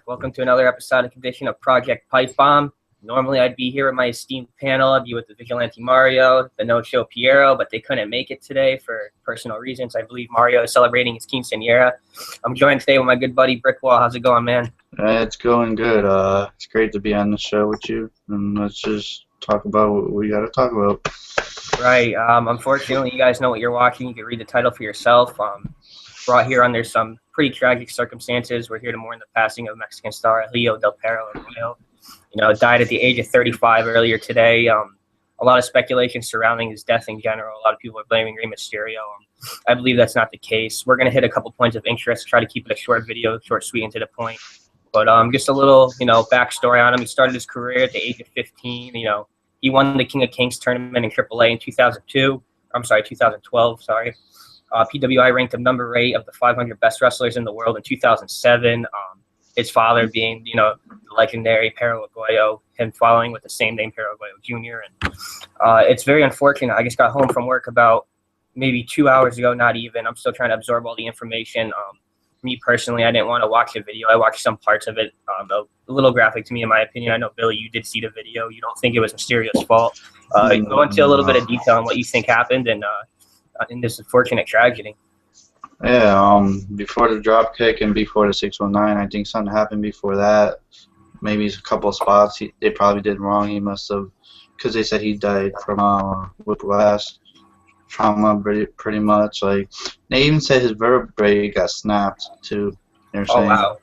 Welcome to another episodic edition of Project Pipe Bomb. Normally, I'd be here with my esteemed panel. I'd be with the Vigilante Mario, the No-Show Piero, but they couldn't make it today for personal reasons. I believe Mario is celebrating his quinceañera. I'm joined today with my good buddy Brickwall. How's it going, man? It's going good. It's great to be on the show with you, and let's just talk about what we got to talk about. Right. Unfortunately, you guys know what you're watching. You can read the title for yourself. Brought here under some pretty tragic circumstances. We're here to mourn the passing of Mexican star Hijo del Perro. Died at the age of 35 earlier today. A lot of speculation surrounding his death in general. A lot of people are blaming Rey Mysterio. I believe that's not the case. We're going to hit a couple points of interest, try to keep it a short video, short, sweet, and to the point. But just a little, backstory on him. He started his career at the age of 15. He won the King of Kings tournament in AAA in 2012. PWI ranked him number 8 of the 500 best wrestlers in the world in 2007. His father being, the legendary Perro Aguayo, him following with the same name, Perro Aguayo Jr. And it's very unfortunate. I just got home from work about maybe 2 hours ago, not even. I'm still trying to absorb all the information. Me personally, I didn't want to watch the video. I watched some parts of it. A little graphic to me, in my opinion. I know, Billy, you did see the video. You don't think it was Mysterio's fault. Go into a little bit of detail on what you think happened and in this unfortunate tragedy. Yeah, before the drop kick and before the 619, I think something happened before that. Maybe a couple of spots they probably did wrong. He must have, because they said he died from whiplash trauma, pretty much. Like, they even said his vertebrae got snapped too. They're saying. Oh, wow.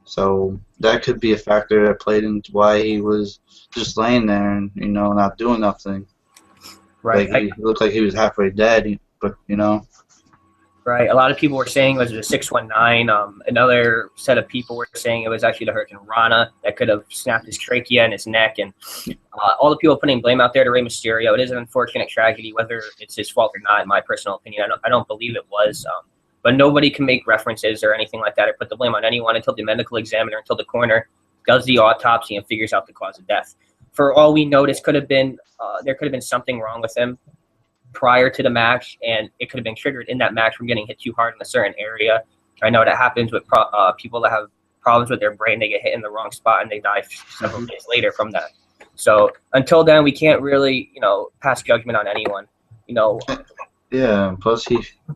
So that could be a factor that played into why he was just laying there and not doing nothing. Right. Like, he looked like he was halfway dead, but Right. A lot of people were saying it was a 619. Another set of people were saying it was actually the Hurricane Rana that could have snapped his trachea and his neck. And all the people putting blame out there to Rey Mysterio. It is an unfortunate tragedy, whether it's his fault or not, in my personal opinion. I don't believe it was. But nobody can make references or anything like that or put the blame on anyone until the medical examiner, until the coroner does the autopsy and figures out the cause of death. For all we know, there could have been something wrong with him prior to the match, and it could have been triggered in that match from getting hit too hard in a certain area. I know that happens with people that have problems with their brain. They get hit in the wrong spot and they die several days later from that. So until then, we can't really, pass judgment on anyone. Yeah. Plus,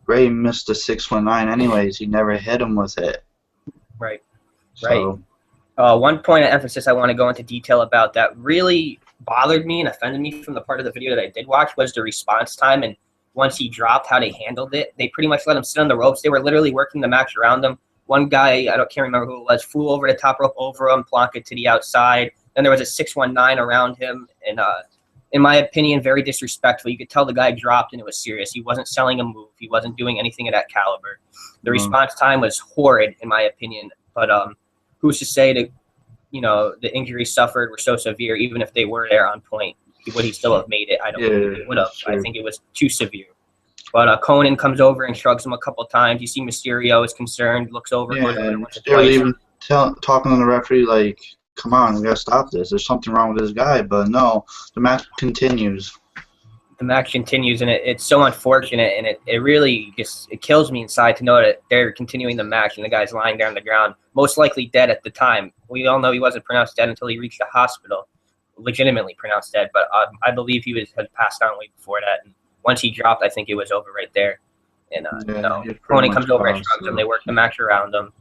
Ray missed the 619 anyways. He never hit him with it. Right. So. Right. One point of emphasis I want to go into detail about that really bothered me and offended me from the part of the video that I did watch was the response time. And once he dropped, how they handled it. They pretty much let him sit on the ropes. They were literally working the match around him. One guy, can't remember who it was, flew over the top rope over him, plonked it to the outside. Then there was a 619 around him. And in my opinion, very disrespectful. You could tell the guy dropped and it was serious. He wasn't selling a move. He wasn't doing anything of that caliber. The response time was horrid, in my opinion. But who's to say that, the injuries suffered were so severe, even if they were there on point, would he still have made it? I don't think he would have. Sure. I think it was too severe. But Conan comes over and shrugs him a couple times. You see Mysterio is concerned, looks over. Yeah, and Mysterio even talking to the referee like, come on, we got to stop this. There's something wrong with this guy. But no, the match continues. The match continues, and it's so unfortunate, and it really it kills me inside to know that they're continuing the match and the guy's lying there on the ground, most likely dead at the time. We all know he wasn't pronounced dead until he reached the hospital, legitimately pronounced dead, but I believe he had passed on way before that. And once he dropped, I think it was over right there. And Conan comes over and shrugs him. They work the match around him.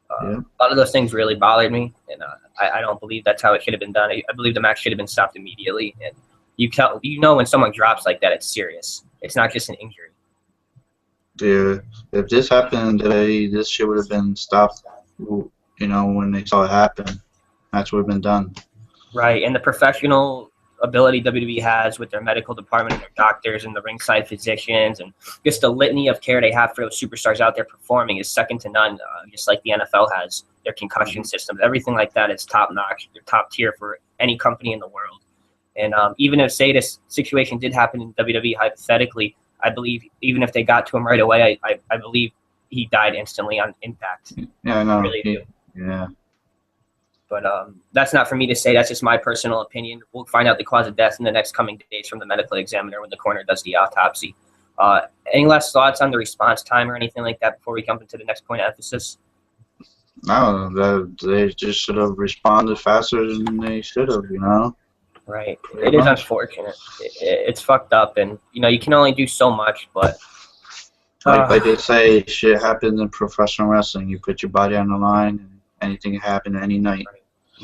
A lot of those things really bothered me, and I don't believe that's how it should have been done. I believe the match should have been stopped immediately. And when someone drops like that, it's serious. It's not just an injury. Yeah, if this happened today, this shit would have been stopped. When they saw it happen, match would have been done. Right, and the professional ability WWE has with their medical department and their doctors and the ringside physicians and just the litany of care they have for those superstars out there performing is second to none. Just like the NFL has their concussion systems, everything like that is top notch. They're top tier for any company in the world. And even if, say, this situation did happen in WWE, hypothetically, I believe even if they got to him right away, I believe he died instantly on impact. Yeah, I know. I really do. Yeah. But that's not for me to say. That's just my personal opinion. We'll find out the cause of death in the next coming days from the medical examiner when the coroner does the autopsy. Any last thoughts on the response time or anything like that before we jump into the next point of emphasis? No, that they just should have responded faster than they should have. Right. Pretty It is much. unfortunate. It's fucked up, and you can only do so much. But Like they say, shit happens in professional wrestling. You put your body on the line, and anything can happen any night.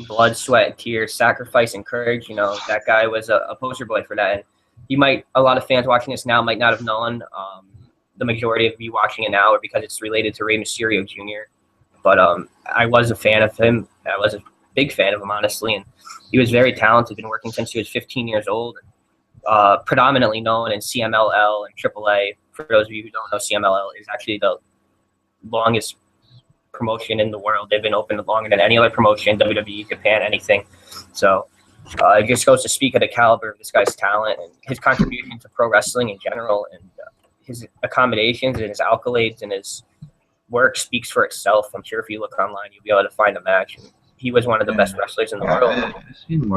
blood, sweat, and tears, sacrifice, and courage. That guy was a poster boy for that. And a lot of fans watching this now might not have known. The majority of you watching it now are because it's related to Rey Mysterio Jr. But I was a fan of him. I was a big fan of him, honestly. And he was very talented, been working since he was 15 years old. Predominantly known in CMLL and AAA. For those of you who don't know, CMLL is actually the longest promotion in the world. They've been open longer than any other promotion, WWE, Japan, anything. So it just goes to speak of the caliber of this guy's talent and his contribution to pro wrestling in general, and his accommodations and his accolades and his work speaks for itself. I'm sure if you look online, you'll be able to find a match. And he was one of the best wrestlers in the world. I seen him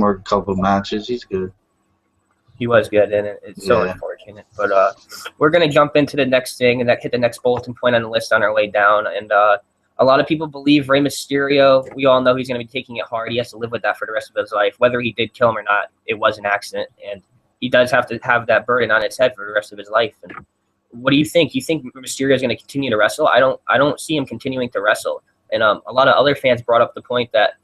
work a couple matches. He's good. He was good, and it's so unfortunate. But we're going to jump into the next thing and hit the next bulletin point on the list on our way down. And a lot of people believe Rey Mysterio, we all know he's going to be taking it hard. He has to live with that for the rest of his life. Whether he did kill him or not, it was an accident. And he does have to have that burden on his head for the rest of his life. And what do you think? You think Mysterio is going to continue to wrestle? I don't see him continuing to wrestle. And a lot of other fans brought up the point that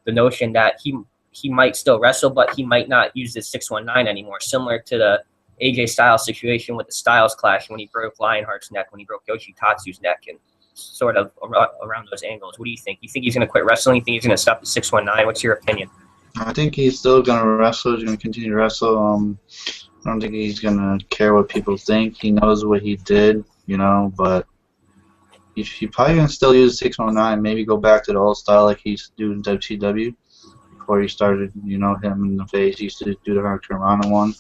the notion that he might still wrestle, but he might not use the 619 anymore, similar to the AJ Styles situation with the Styles Clash when he broke Lionheart's neck, when he broke Yoshitatsu's neck, and sort of around those angles. What do you think? You think he's going to quit wrestling? You think he's going to stop the 619? What's your opinion? I think he's still going to wrestle. He's going to continue to wrestle. I don't think he's going to care what people think. He knows what he did, but he probably going to still use 619, maybe go back to the old style like he used to do in WCW. Before he started, him in the face, he used to do the Hurricane Rana one,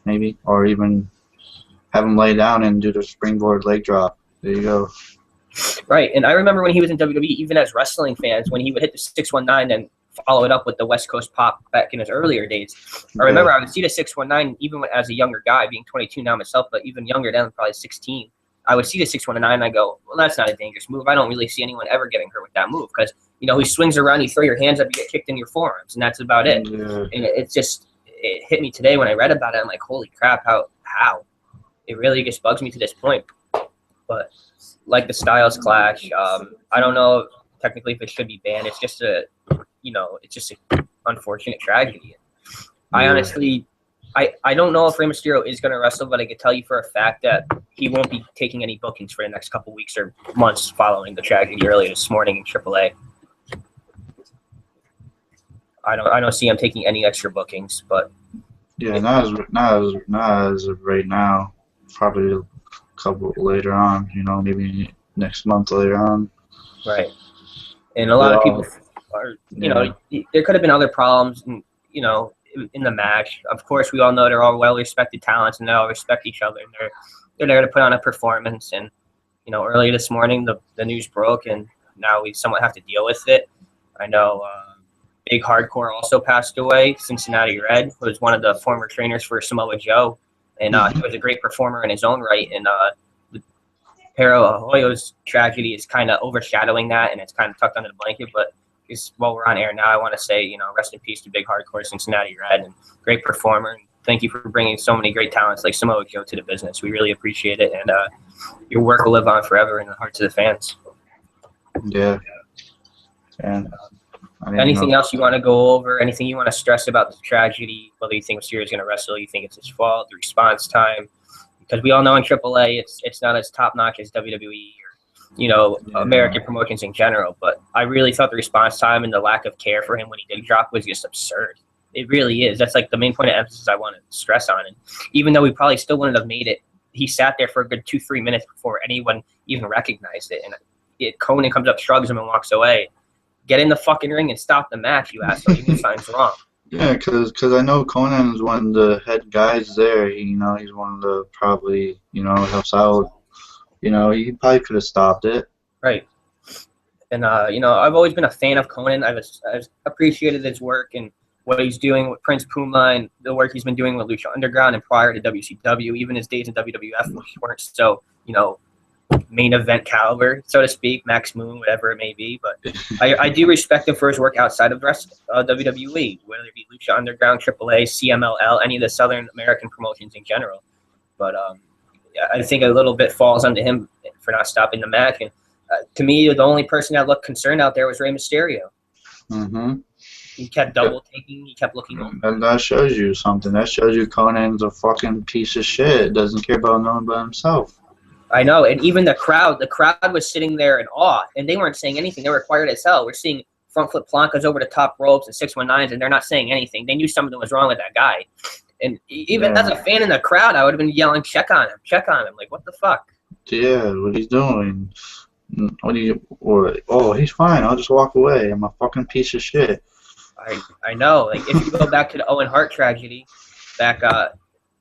maybe, or even have him lay down and do the springboard leg drop. There you go. Right, and I remember when he was in WWE, even as wrestling fans, when he would hit the 619 and follow it up with the West Coast pop back in his earlier days. I remember I would see the 619 even as a younger guy, being 22 now myself, but even younger then, probably 16. I would see the 619 and I go, well, that's not a dangerous move. I don't really see anyone ever getting hurt with that move because, he swings around, you throw your hands up, you get kicked in your forearms, and that's about it. Yeah. And it hit me today when I read about it. I'm like, holy crap, how? It really just bugs me to this point. But like the Styles Clash, I don't know technically if it should be banned. It's just an unfortunate tragedy. I honestly, I don't know if Rey Mysterio is going to wrestle, but I can tell you for a fact that he won't be taking any bookings for the next couple weeks or months following the tragedy earlier this morning in AAA. I don't see him taking any extra bookings, but not as of right now. Probably a couple later on. Maybe next month later on. Right, and a lot of people are. There could have been other problems, in the match. Of course, we all know they're all well-respected talents, and they all respect each other. And they're there to put on a performance. And earlier this morning, the news broke, and now we somewhat have to deal with it. I know. Big Hardcore also passed away. Cincinnati Red was one of the former trainers for Samoa Joe, and he was a great performer in his own right. And the Perro Aguayo's tragedy is kind of overshadowing that, and it's kind of tucked under the blanket. But while we're on air now, I want to say, rest in peace to Big Hardcore Cincinnati Red, and great performer. And thank you for bringing so many great talents like Samoa Joe to the business. We really appreciate it, and your work will live on forever in the hearts of the fans. Yeah. And anything else you want to go over? Anything you want to stress about the tragedy? Whether you think Mysterio is going to wrestle, you think it's his fault, the response time? Because we all know in AAA, it's not as top notch as WWE or American promotions in general. But I really thought the response time and the lack of care for him when he did drop was just absurd. It really is. That's like the main point of emphasis I want to stress on. And even though we probably still wouldn't have made it, he sat there for a good 2-3 minutes before anyone even recognized it. And Conan comes up, shrugs him, and walks away. Get in the fucking ring and stop the match, you asshole. You knew something's wrong. Yeah, because I know Conan is one of the head guys there. He's one of the probably, helps out. He probably could have stopped it. Right. And, I've always been a fan of Conan. I've appreciated his work and what he's doing with Prince Puma and the work he's been doing with Lucha Underground and prior to WCW, even his days in WWF, which weren't so, main event caliber, so to speak, Max Moon, whatever it may be. But I do respect him for his work outside of WWE, whether it be Lucha Underground, AAA, CMLL, any of the Southern American promotions in general. But I think a little bit falls onto him for not stopping the match. And to me, the only person that looked concerned out there was Rey Mysterio. Mm-hmm. He kept double taking. He kept looking over. And that shows you something. That shows you Conan's a fucking piece of shit. Doesn't care about no one but himself. I know, and even the crowd was sitting there in awe, and they weren't saying anything. They were quiet as hell. We're seeing front flip plancas over the top ropes and 619s, and they're not saying anything. They knew something was wrong with that guy. And even as a fan in the crowd, I would have been yelling, check on him. Like, what the fuck? Yeah, what he's doing. Oh, he's fine. I'll just walk away. I'm a fucking piece of shit. I know. Like, if you go back to the Owen Hart tragedy, back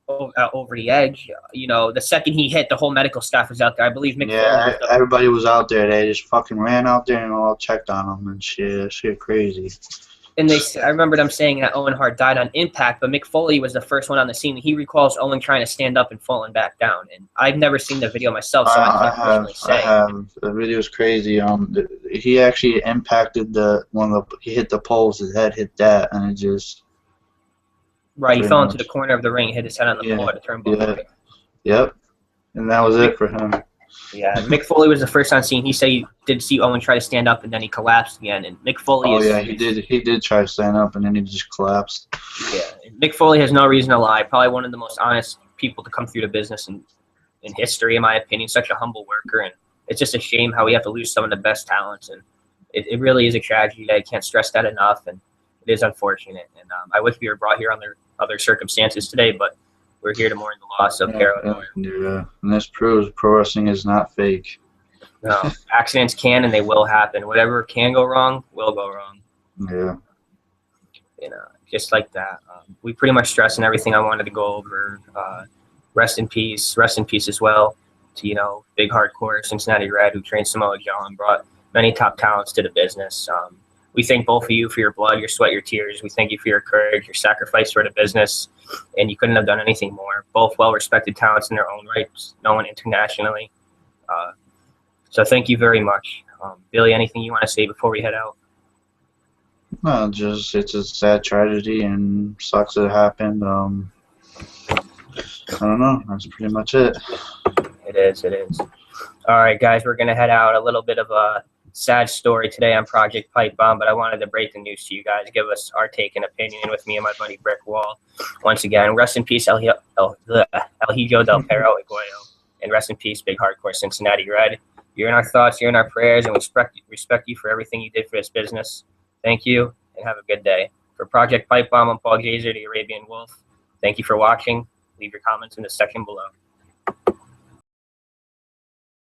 over the edge, you know, the second he hit, the whole medical staff was out there. I believe Mick Foley was everybody was out there. They just fucking ran out there and all checked on him and shit. Shit crazy. And I remember them saying that Owen Hart died on impact, but Mick Foley was the first one on the scene. He recalls Owen trying to stand up and falling back down. And I've never seen the video myself, so I can't personally say. I have. The video's crazy. He actually impacted he hit the poles. His head hit that, and it just. Right, he fell into the corner of the ring, hit his head on the floor at the turnbuckle. Yeah. Yep. And that was it for him. Yeah, Mick Foley was the first on scene. He said he did see Owen try to stand up, and then he collapsed again. And Mick Foley he did. He did try to stand up, and then he just collapsed. Yeah, Mick Foley has no reason to lie. Probably one of the most honest people to come through the business in history, in my opinion. Such a humble worker, and it's just a shame how we have to lose some of the best talents. And it really is a tragedy. I can't stress that enough, and it is unfortunate. And I wish we were brought here under other circumstances today, but we're here to mourn the loss of Perro Aguayo. Yeah, and this proves pro wrestling is not fake. No, accidents can and they will happen. Whatever can go wrong will go wrong. Yeah. You know, just like that. We pretty much stressed in everything I wanted to go over. Rest in peace as well to, you know, Big Hardcore Cincinnati Red, who trained Samoa Joe and brought many top talents to the business. We thank both of you for your blood, your sweat, your tears. We thank you for your courage, your sacrifice for the business, and you couldn't have done anything more. Both well-respected talents in their own rights, known internationally. So thank you very much. Billy, anything you want to say before we head out? No, just it's a sad tragedy and sucks that it happened. I don't know. That's pretty much it. It is. All right, guys, we're going to head out. A little bit of a sad story today on Project Pipe Bomb, but I wanted to break the news to you guys, give us our take and opinion with me and my buddy Brick Wall. Once again, rest in peace, El Hijo del Perro Aguayo, and rest in peace, Big Hardcore Cincinnati Red. You're in our thoughts, you're in our prayers, and we respect you for everything you did for this business. Thank you, and have a good day. For Project Pipe Bomb, I'm Paul Gazer, the Arabian Wolf. Thank you for watching. Leave your comments in the section below.